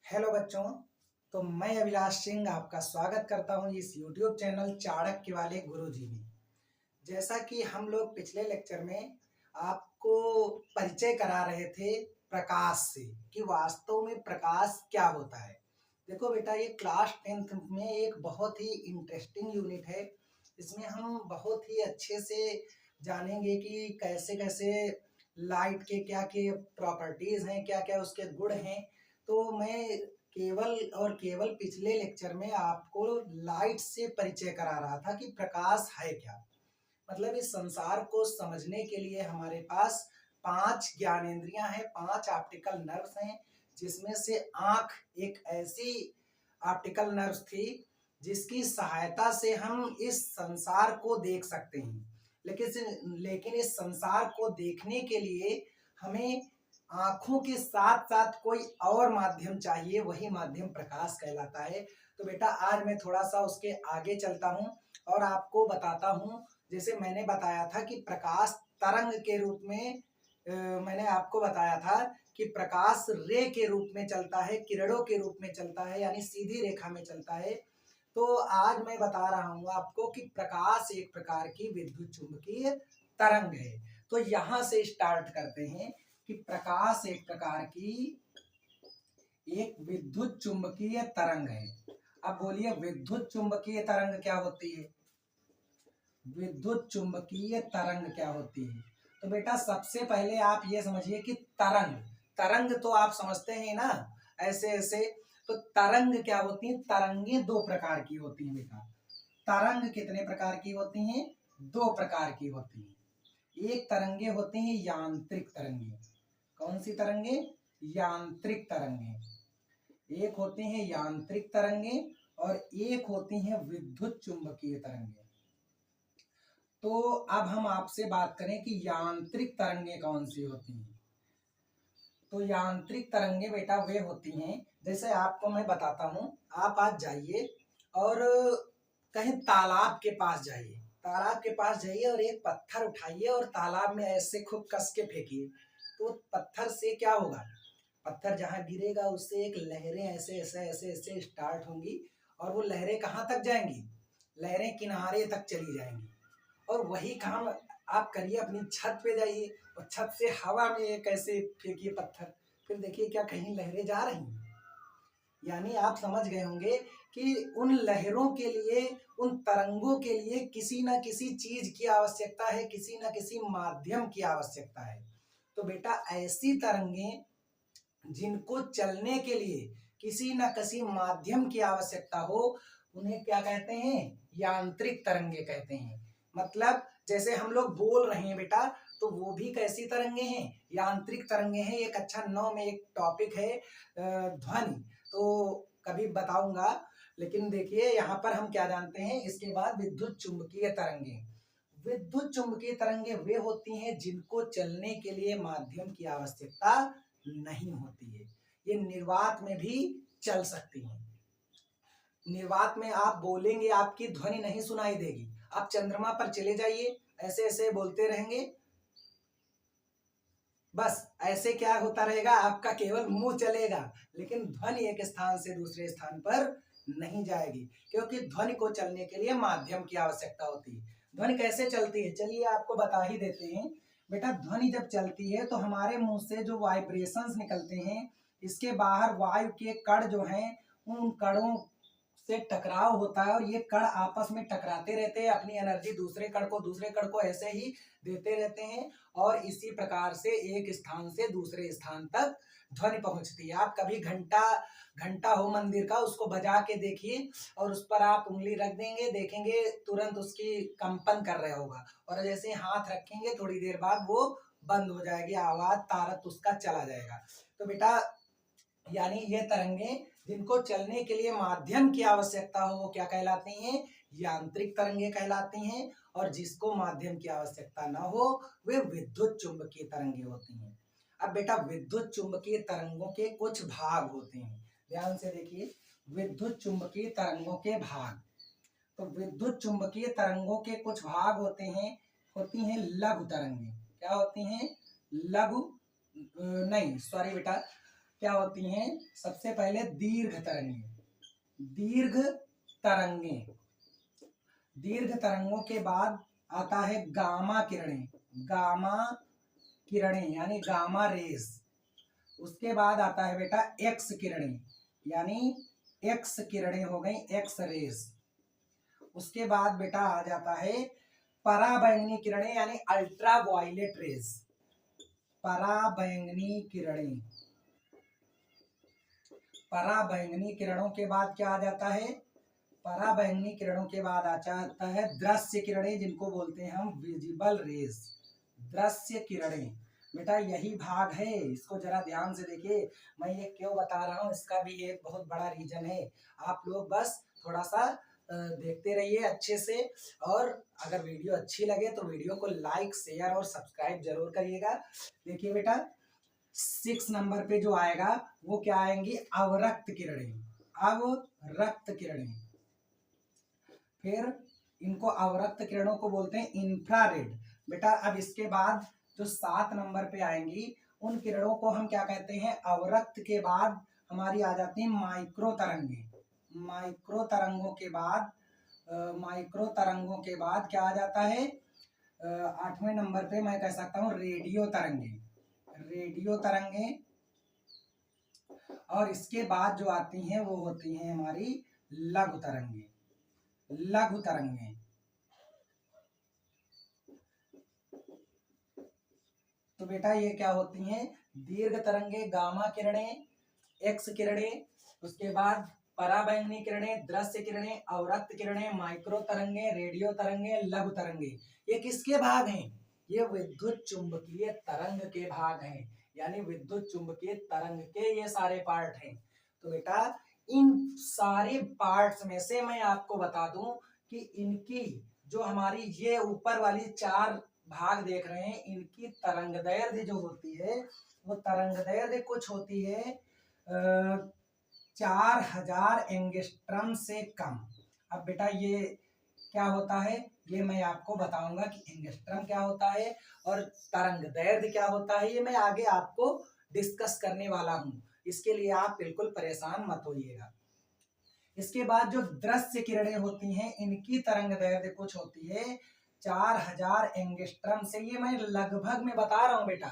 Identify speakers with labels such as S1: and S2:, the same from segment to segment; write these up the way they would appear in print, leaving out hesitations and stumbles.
S1: Hello बच्चों। तो मैं अभिलाष सिंह आपका स्वागत करता हूं इस YouTube चैनल चाणक्य वाले गुरुजी में। जैसा कि हम लोग पिछले लेक्चर में आपको परिचय करा रहे थे प्रकाश से कि वास्तव में प्रकाश क्या होता है। देखो बेटा, ये क्लास 10th में एक बहुत ही इंटरेस्टिंग यूनिट है। इसमें हम बहुत ही अच्छे से जानेंगे कि कैसे कैसे लाइट के क्या क्या प्रॉपर्टीज हैं, क्या क्या उसके गुण हैं। तो मैं केवल पिछले लेक्चर में आपको लाइट से परिचय करा रहा था कि प्रकाश है क्या। मतलब इस संसार को समझने के लिए हमारे पास 5 ज्ञानेंद्रियां हैं, 5 ऑप्टिकल नर्व्स हैं, जिसमें से आंख एक ऐसी ऑप्टिकल नर्व थी जिसकी सहायता से हम इस संसार को देख सकते हैं। लेकिन इस संसार को देखने के लिए हमें आंखों के साथ साथ कोई और माध्यम चाहिए, वही माध्यम प्रकाश कहलाता है। तो बेटा, आज मैं थोड़ा सा उसके आगे चलता हूँ और आपको बताता हूँ। जैसे मैंने बताया था कि प्रकाश तरंग के रूप में मैंने आपको बताया था कि प्रकाश रे के रूप में चलता है, किरणों के रूप में चलता है, यानी सीधी रेखा में चलता है। तो आज मैं बता रहा हूँ आपको कि प्रकाश एक प्रकार की विद्युत चुंबकीय तरंग है। तो यहाँ से स्टार्ट करते हैं कि प्रकाश एक प्रकार की एक विद्युत चुंबकीय तरंग है। अब बोलिए, विद्युत चुंबकीय तरंग क्या होती है? विद्युत चुंबकीय तरंग क्या होती है? तो बेटा, सबसे पहले आप ये समझिए कि तरंग तरंग तो आप समझते हैं ना, ऐसे ऐसे। तो तरंग क्या होती है? तरंगे दो प्रकार की होती हैं बेटा। तरंग कितने प्रकार की होती हैं? 2 प्रकार की होती हैं। एक तरंगे होती हैं यांत्रिक तरंगे। कौन सी तरंगे? यांत्रिक तरंगे। एक होती हैं यांत्रिक तरंगे और एक होती हैं विद्युत चुंबकीय तरंगे। तो अब हम आपसे बात करें कि यांत्रिक तरंगे कौन सी होती हैं। तो यांत्रिक तरंगे बेटा वे होती हैं, जैसे आपको मैं बताता हूं। आप आज जाइए और कहीं तालाब के पास जाइए। तालाब के पास जाइए और एक पत्थर उठाइए और तालाब में ऐसे खूब कस के फेंकिए। तो पत्थर से क्या होगा? पत्थर जहां गिरेगा उससे एक लहरें ऐसे ऐसे ऐसे ऐसे स्टार्ट होंगी और वो लहरें कहाँ तक जाएंगी? लहरें किनारे तक चली जाएंगी। और वही काम आप करिए, अपनी छत पे जाइए और छत से हवा में एक ऐसे फेंकिए पत्थर, फिर देखिए क्या कहीं लहरें जा रही हैं? यानी आप समझ गए होंगे कि उन लहरों के लिए, उन तरंगों के लिए किसी ना किसी चीज की आवश्यकता है, किसी ना किसी माध्यम की आवश्यकता है। तो बेटा, ऐसी तरंगें जिनको चलने के लिए किसी न किसी माध्यम की आवश्यकता हो, उन्हें क्या कहते हैं? यांत्रिक तरंगे कहते हैं। मतलब जैसे हम लोग बोल रहे हैं बेटा, तो वो भी कैसी तरंगे हैं? यांत्रिक तरंगे हैं। एक अच्छा 9 में एक टॉपिक है ध्वनि, तो कभी बताऊंगा। लेकिन देखिए यहाँ पर हम क्या जानते हैं। इसके बाद विद्युत चुंबकीय तरंगे। विद्युत चुंबकीय तरंगे वे होती हैं जिनको चलने के लिए माध्यम की आवश्यकता नहीं होती है। ये निर्वात में भी चल सकती हैं। निर्वात में आप बोलेंगे, आपकी ध्वनि नहीं सुनाई देगी। आप चंद्रमा पर चले जाइए, ऐसे ऐसे बोलते रहेंगे, बस ऐसे क्या होता रहेगा? आपका केवल मुंह चलेगा, लेकिन ध्वनि एक स्थान से दूसरे स्थान पर नहीं जाएगी, क्योंकि ध्वनि को चलने के लिए माध्यम की आवश्यकता होती है। ध्वनि कैसे चलती है, चलिए आपको बता ही देते हैं। बेटा, ध्वनि जब चलती है तो हमारे मुंह से जो वाइब्रेशंस निकलते हैं, इसके बाहर वायु के कण जो हैं, उन कणों से टकराव होता है और ये कण आपस में टकराते रहते हैं, अपनी एनर्जी दूसरे कण को ऐसे ही देते रहते हैं और इसी प्रकार से एक स्थान से दूसरे स्थान तक ध्वनि पहुंचती है। आप कभी घंटा घंटा हो मंदिर का, उसको बजा के देखिए और उस पर आप उंगली रख देंगे, देखेंगे तुरंत उसकी कंपन कर रहा होगा, और जैसे हाथ रखेंगे थोड़ी देर बाद वो बंद हो जाएगी, आवाज तारत उसका चला जाएगा। तो बेटा, यानी ये तरंगे जिनको चलने के लिए माध्यम की आवश्यकता हो, वो क्या कहलाती हैं? यांत्रिक तरंगे कहलाती हैं। और जिसको माध्यम की आवश्यकता ना हो, वे विद्युत चुंबकीय तरंगे होती हैं। अब बेटा, विद्युत चुंबकीय तरंगों के कुछ भाग होते हैं, ध्यान से देखिए। विद्युत चुंबकीय तरंगों के भाग। तो विद्युत चुंबकीय तरंगों के कुछ भाग होते हैं, होती हैं लघु तरंगे। क्या होती हैं? लघु नहीं, सॉरी बेटा, क्या होती हैं? सबसे पहले दीर्घ तरंगे। दीर्घ तरंगे, दीर्घ तरंगों के बाद आता है गामा किरणें। गामा किरणें यानी गामा रेज। उसके बाद आता है बेटा एक्स किरणें, यानी एक्स किरणें हो गई, एक्स रेज। उसके बाद बेटा आ जाता है पराबैंगनी किरणें यानी अल्ट्रा वायलेट रेज। पराबैंगनी किरणें। पराबैंगनी किरणों के बाद क्या आ जाता है? पराबैंगनी किरणों के बाद आ जाता है दृश्य किरणें, जिनको बोलते हैं हम विजिबल रेज। दृश्य किरणें बेटा यही भाग है, इसको जरा ध्यान से देखिए। मैं ये क्यों बता रहा हूँ, इसका भी एक बहुत बड़ा रीजन है। आप लोग बस थोड़ा सा देखते रहिए अच्छे से, और अगर वीडियो अच्छी लगे तो वीडियो को लाइक, शेयर और सब्सक्राइब जरूर करिएगा। देखिए बेटा 6 नंबर पे जो आएगा वो क्या आएंगी? अवरक्त किरणें। अवरक्त किरणें। फिर इनको अवरक्त किरणों को बोलते हैं इंफ्रारेड। बेटा अब इसके बाद जो 7 नंबर पे आएंगी उन किरणों को हम क्या कहते हैं? अवरक्त के बाद हमारी आ जाती है माइक्रो तरंगे। माइक्रो तरंगों के बाद माइक्रो तरंगों के बाद क्या आ जाता है? 8वें नंबर पे मैं कह सकता हूँ रेडियो तरंगे। रेडियो तरंगे। और इसके बाद जो आती हैं वो होती हैं हमारी लघु तरंगे। लघु तरंगे। तो बेटा ये क्या होती हैं? दीर्घ तरंगे, गामा किरणें, एक्स किरणें, उसके बाद पराबैंगनी किरणें, दृश्य किरणें, अवरक्त किरणें, माइक्रो तरंगे, रेडियो तरंगे, लघु तरंगे। ये किसके भाग हैं? ये विद्युत चुंबकीय तरंग के भाग हैं, यानी विद्युत चुंबकीय तरंग के ये सारे पार्ट हैं। तो बेटा इन सारे पार्ट्स में से मैं आपको बता दूं कि इनकी जो हमारी ये ऊपर वाली 4 भाग देख रहे हैं, इनकी तरंगदैर्ध्य जो होती है वो तरंगदैर्ध्य कुछ होती है 4000 एंगस्ट्रम से कम। अब बेटा ये क्या होता है ये मैं आपको बताऊंगा कि एंगस्ट्रम क्या होता है और तरंगदैर्ध्य क्या होता है, ये मैं आगे आपको डिस्कस करने वाला हूं। इसके लिए आप बिल्कुल परेशान मत होइएगा। इसके बाद जो दृश्य किरणें होती हैं इनकी तरंगदैर्ध्य कुछ होती है 4000 एंगस्ट्रम से। ये मैं लगभग में बता रहा हूं बेटा।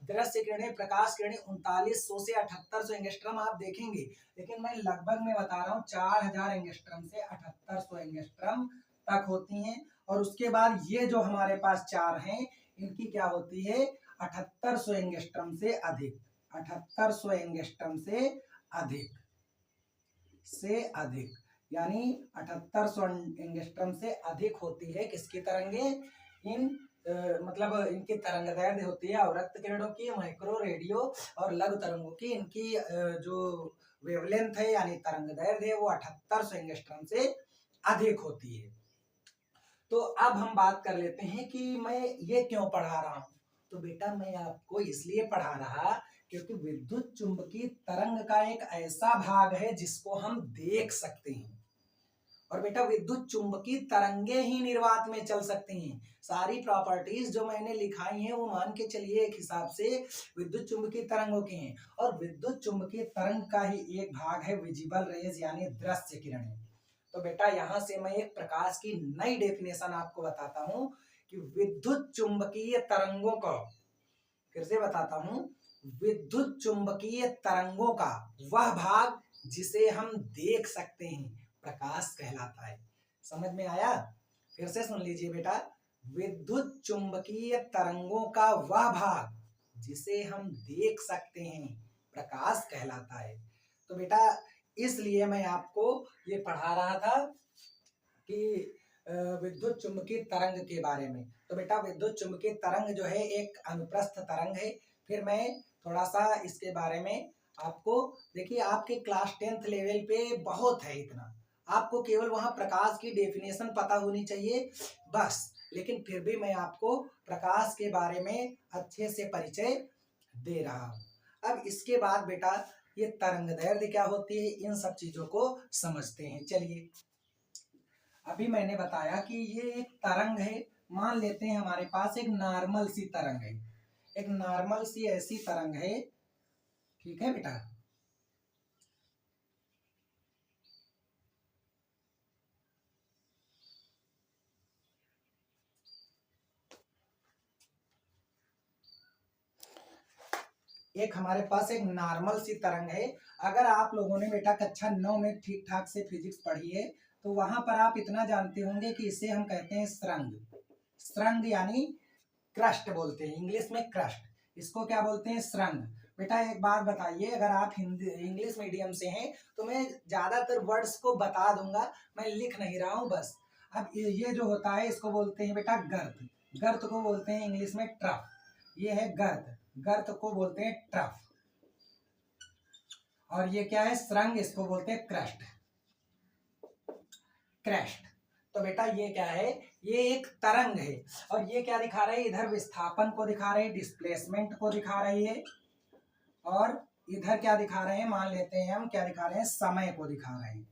S1: दृश्य किरणें, प्रकाश किरणें 3900 से 7800 एंगस्ट्रम आप देखेंगे, लेकिन मैं लगभग में बता रहा हूँ 4000 एंगस्ट्रम से 7800 एंगस्ट्रम तक होती हैं। और उसके बाद ये जो हमारे पास 4 हैं इनकी क्या होती है 7800 एंगस्ट्रम से अधिक। 7800 एंगस्ट्रम से अधिक यानी 7800 एंगस्ट्रम से अधिक होती है किसकी तरंगे? इन मतलब इनकी तरंगदैर्ध्य होती है अवरक्त किरणों की, माइक्रो, रेडियो और लघु तरंगों की। इनकी जो वेवलेंथ है यानी तरंगदैर्ध्य है वो 7800 एंगस्ट्रम से अधिक होती है। तो अब हम बात कर लेते हैं कि मैं ये क्यों पढ़ा रहा हूं। तो बेटा मैं आपको इसलिए पढ़ा रहा क्योंकि विद्युत चुंबकीय तरंग का एक ऐसा भाग है जिसको हम देख सकते हैं। और बेटा विद्युत चुंबकीय तरंगे ही निर्वात में चल सकती हैं। सारी प्रॉपर्टीज जो मैंने लिखाई हैं वो मान के चलिए एक हिसाब से विद्युत चुंबकीय तरंगों की हैं। और विद्युत चुंबकीय तरंग का ही एक भाग है विजिबल रेज यानी दृश्य किरणें। तो बेटा यहां से मैं एक प्रकाश की नई डेफिनेशन आपको बताता हूं कि विद्युत चुंबकीय तरंगों को, फिर से बताता हूं, विद्युत चुंबकीय तरंगों का वह भाग जिसे हम देख सकते हैं प्रकाश कहलाता है। समझ में आया? फिर से सुन लीजिए बेटा, विद्युत चुंबकीय तरंगों का वह भाग जिसे हम देख सकते हैं प्रकाश कहलाता है। तो बेटा इसलिए मैं आपको ये पढ़ा रहा था कि विद्युत चुंबकीय तरंग के बारे में। तो बेटा विद्युत चुंबकीय तरंग जो है एक अनुप्रस्थ तरंग है। फिर मैं थोड़ा सा इसके बारे में आपको, देखिए आपके क्लास 10th लेवल पे बहुत है इतना, आपको केवल वहां प्रकाश की डेफिनेशन पता होनी चाहिए बस। लेकिन फिर भी मैं आपको प्रकाश के बारे में अच्छे से परिचय दे रहा हूं। अब इसके बाद बेटा ये तरंगदैर्ध्य क्या होती है इन सब चीजों को समझते हैं। चलिए अभी मैंने बताया कि ये एक तरंग है। मान लेते हैं हमारे पास एक नॉर्मल सी तरंग है, एक नॉर्मल सी ऐसी तरंग है, ठीक है बेटा। एक हमारे पास एक नॉर्मल सी तरंग है। अगर आप लोगों ने बेटा कक्षा 9 में ठीक ठाक से फिजिक्स पढ़ी है तो वहां पर आप इतना जानते होंगे कि इसे हम कहते हैं स्रंग। स्रंग यानी क्रस्ट बोलते हैं, इंग्लिश में क्रस्ट, इसको क्या बोलते हैं, स्रंग। बेटा एक बात बताइए, अगर आप हिंदी इंग्लिश मीडियम से हैं तो मैं ज्यादातर वर्ड्स को बता दूंगा, मैं लिख नहीं रहा हूँ बस। अब ये जो होता है इसको बोलते हैं बेटा गर्त। गर्त को बोलते हैं इंग्लिश में ट्रफ। ये है गर्त, गर्त को बोलते हैं ट्रफ। और ये क्या है, स्रंग, इसको बोलते हैं क्रस्ट, क्रस्ट। तो बेटा ये क्या है, ये एक तरंग है। और ये क्या दिखा रहे हैं, इधर विस्थापन को दिखा रहे हैं, डिस्प्लेसमेंट को दिखा रही है, और इधर क्या दिखा रहे हैं, मान लेते हैं हम क्या दिखा रहे हैं, समय को दिखा रहे हैं।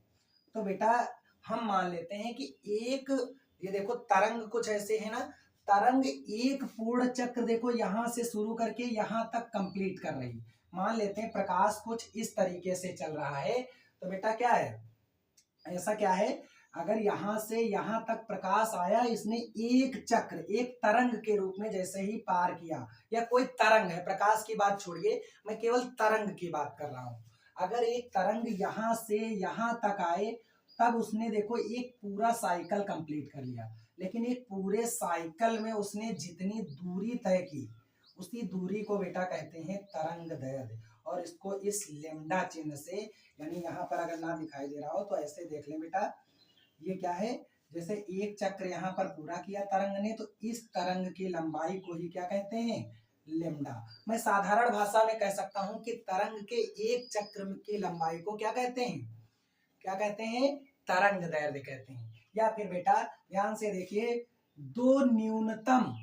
S1: तो बेटा हम मान लेते हैं कि एक, ये देखो तरंग कुछ ऐसे है ना, तरंग एक पूर्ण चक्र देखो यहां से शुरू करके यहां तक कंप्लीट कर रही है। मान लेते हैं प्रकाश कुछ इस तरीके से चल रहा है, तो बेटा क्या है, ऐसा क्या है, अगर यहां से यहां तक प्रकाश आया, इसने एक चक्र एक तरंग के रूप में जैसे ही पार किया, या कोई तरंग है, प्रकाश की बात छोड़िए, मैं केवल तरंग की बात कर रहा हूं। अगर एक तरंग यहां से यहां तक आए तब उसने देखो एक पूरा साइकिल कंप्लीट कर लिया। लेकिन एक पूरे साइकिल में उसने जितनी दूरी तय की, उसी दूरी को बेटा कहते हैं तरंग दैर्घ्य। और इसको इस लेमडा चिन्ह से, यानी यहाँ पर अगर ना दिखाई दे रहा हो तो ऐसे देख लें बेटा, ये क्या है, जैसे एक चक्र यहाँ पर पूरा किया तरंग ने, तो इस तरंग की लंबाई को ही क्या कहते हैं, लेमडा। मैं साधारण भाषा में कह सकता हूं कि तरंग के एक चक्र की लंबाई को क्या कहते हैं, क्या कहते हैं, तरंग दैर्घ्य कहते हैं। या फिर बेटा ध्यान से देखिए, दो न्यूनतम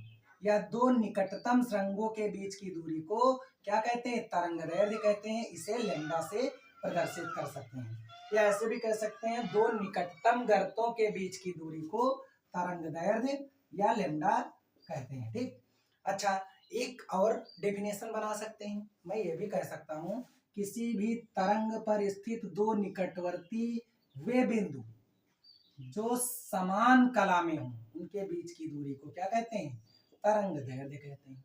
S1: या दो निकटतम श्रृंगों के बीच की दूरी को क्या कहते हैं, तरंग दैर्घ्य कहते हैं। इसे लेमडा से प्रदर्शित कर सकते हैं, या ऐसे भी कह सकते हैं दो निकटतम गर्तों के बीच की दूरी को तरंग दैर्घ्य या लेमडा कहते हैं। ठीक, अच्छा एक और डेफिनेशन बना सकते हैं, मैं ये भी कह सकता हूं, किसी भी तरंग पर स्थित दो निकटवर्ती वे बिंदु जो समान कला में हों, उनके बीच की दूरी को क्या कहते हैं, तरंग दैर्घ्य कहते हैं।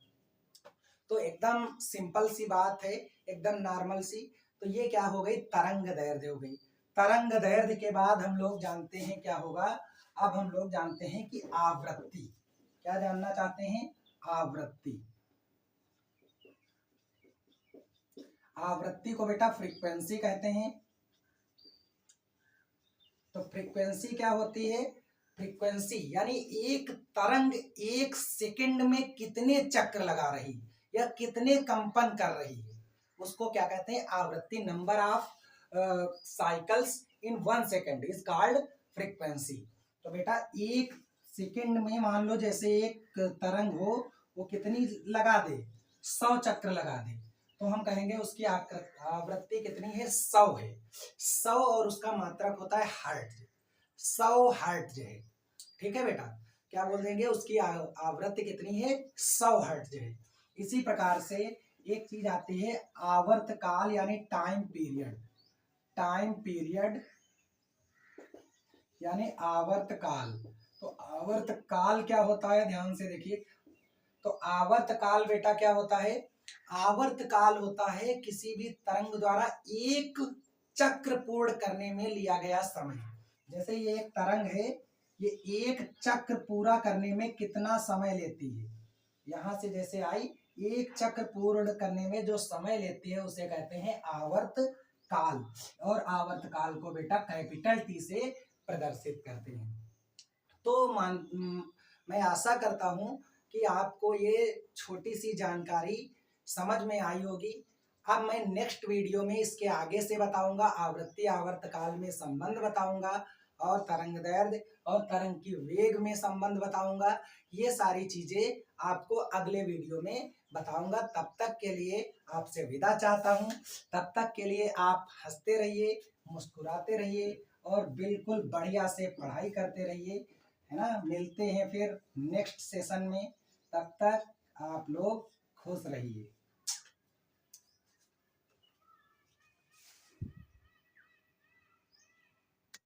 S1: तो एकदम सिंपल सी बात है, एकदम नॉर्मल सी। तो ये क्या हो गई, तरंग दैर्घ्य हो गई। तरंग दैर्घ्य के बाद हम लोग जानते हैं क्या होगा, अब हम लोग जानते हैं कि आवृत्ति, क्या जानना चाहते हैं, आवृत्ति। आवृत्ति को बेटा फ्रीक्वेंसी कहते हैं। तो फ्रीक्वेंसी क्या होती है, फ्रीक्वेंसी यानी एक तरंग एक सेकंड में कितने चक्र लगा रही या कितने कंपन कर रही है, उसको क्या कहते हैं, आवृत्ति। Number of cycles in 1 second is called frequency. तो बेटा एक सेकंड में मान लो जैसे एक तरंग हो, वो कितनी लगा दे, 100 चक्र लगा दे, तो हम कहेंगे उसकी आवृत्ति कितनी है, 100 है। 100 और उसका मात्रक होता है हर्ट्ज, 100 हर्ट्ज है। ठीक है बेटा, क्या बोल देंगे, उसकी आवृत्ति कितनी है, 100 हर्ट्ज है। इसी प्रकार से एक चीज आती है आवर्तकाल यानी टाइम पीरियड। टाइम पीरियड यानी आवर्तकाल। तो आवर्तकाल क्या होता है, ध्यान से देखिए। तो आवर्तकाल बेटा क्या होता है, आवर्तकाल होता है किसी भी तरंग द्वारा एक चक्र पूर्ण करने में लिया गया समय। जैसे ये एक तरंग है, ये एक चक्र पूरा करने में कितना समय लेती है, यहां से जैसे आई, एक चक्र पूर्ण करने में जो समय लेती है उसे कहते हैं आवर्तकाल। और आवर्तकाल को बेटा कैपिटल टी से प्रदर्शित करते हैं। तो मैं आशा करता हूं कि आपको ये छोटी सी जानकारी समझ में आई होगी। अब मैं नेक्स्ट वीडियो में इसके आगे से बताऊंगा, आवृत्ति आवर्तकाल में संबंध बताऊंगा, और तरंग दैर्घ्य और तरंग की वेग में संबंध बताऊंगा। ये सारी चीजें आपको अगले वीडियो में बताऊंगा। तब तक के लिए आपसे विदा चाहता हूं। तब तक के लिए आप हंसते रहिए, मुस्कुराते रहिए और बिल्कुल बढ़िया से पढ़ाई करते रहिए, है ना। मिलते हैं फिर नेक्स्ट सेशन में, तब तक आप लोग खुश रहिए।